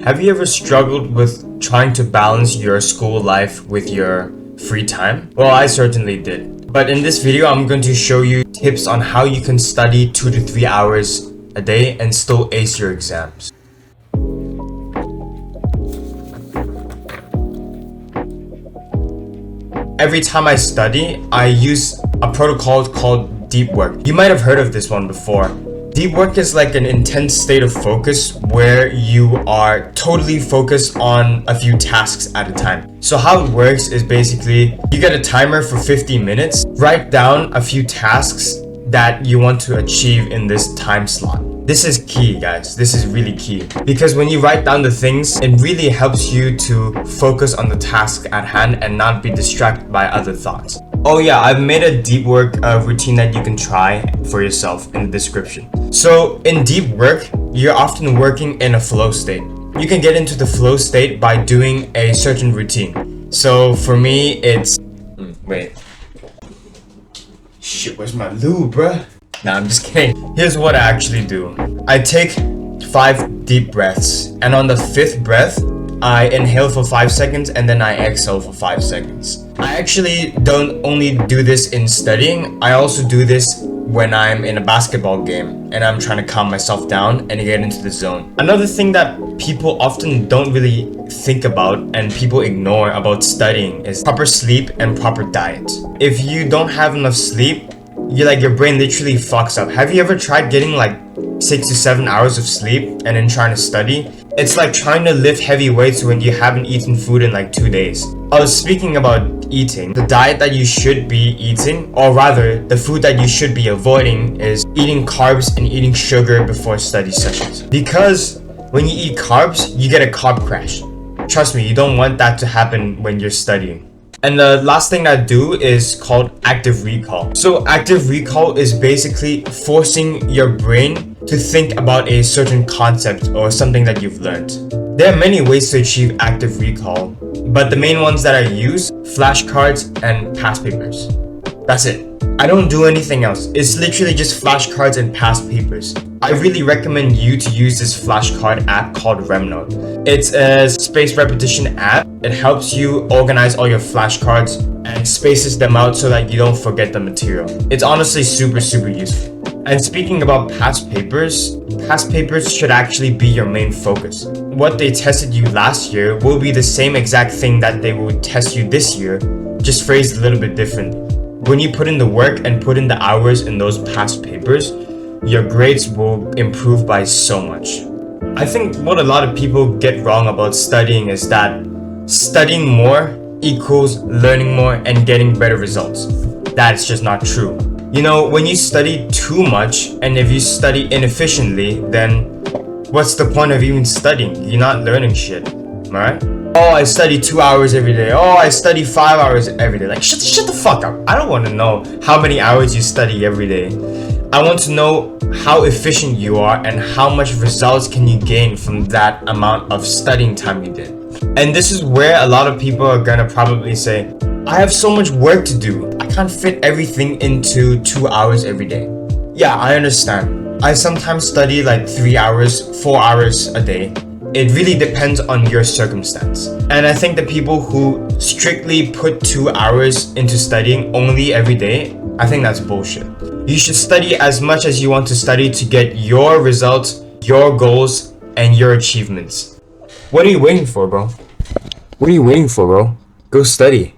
Have you ever struggled with trying to balance your school life with your free time? Well, I certainly did. But in this video, I'm going to show you tips on how you can study 2 to 3 hours a day and still ace your exams. Every time I study, I use a protocol called deep work. You might have heard of this one before. Deep work is like an intense state of focus where you are totally focused on a few tasks at a time. So how it works is basically you get a timer for 50 minutes, write down a few tasks that you want to achieve in this time slot. This is key, guys. This is really key because when you write down the things, it really helps you to focus on the task at hand and not be distracted by other thoughts. Oh yeah, I've made a deep work routine that you can try for yourself in the description. So in deep work, you're often working in a flow state. You can get into the flow state by doing a certain routine. So for me, it's... Wait. Shit, where's my lube, bruh? Nah, I'm just kidding. Here's what I actually do. I take 5 deep breaths, and on the 5th breath, I inhale for 5 seconds and then I exhale for 5 seconds. I actually don't only do this in studying, I also do this when I'm in a basketball game and I'm trying to calm myself down and get into the zone. Another thing that people often don't really think about and people ignore about studying is proper sleep and proper diet. If you don't have enough sleep, your brain literally fucks up. Have you ever tried getting like 6 to 7 hours of sleep and then trying to study? It's like trying to lift heavy weights when you haven't eaten food in like 2 days. I was speaking about eating. The diet that you should be eating, or rather the food that you should be avoiding, is eating carbs and eating sugar before study sessions. Because when you eat carbs, you get a carb crash. Trust me, you don't want that to happen when you're studying. And the last thing I do is called active recall. So active recall is basically forcing your brain to think about a certain concept or something that you've learned. There are many ways to achieve active recall, but the main ones that I use, flashcards and past papers. That's it. I don't do anything else. It's literally just flashcards and past papers. I really recommend you to use this flashcard app called Remnote. It's a spaced repetition app. It helps you organize all your flashcards and spaces them out so that you don't forget the material. It's honestly super useful. And speaking about past papers should actually be your main focus. What they tested you last year will be the same exact thing that they will test you this year, just phrased a little bit different. When you put in the work and put in the hours in those past papers, your grades will improve by so much. I think what a lot of people get wrong about studying is that studying more equals learning more and getting better results. That's just not true. You know, when you study too much and if you study inefficiently, then what's the point of even studying? You're not learning shit, alright? Oh, I study 2 hours every day. Oh, I study 5 hours every day. Like, shut the fuck up. I don't want to know how many hours you study every day. I want to know how efficient you are and how much results can you gain from that amount of studying time you did. And this is where a lot of people are gonna probably say, I have so much work to do. I can't fit everything into 2 hours every day. Yeah, I understand. I sometimes study like 3 hours, 4 hours a day. It really depends on your circumstance. And I think the people who strictly put 2 hours into studying only every day, I think that's bullshit. You should study as much as you want to study to get your results, your goals, and your achievements. What are you waiting for, bro? What are you waiting for, bro? Go study.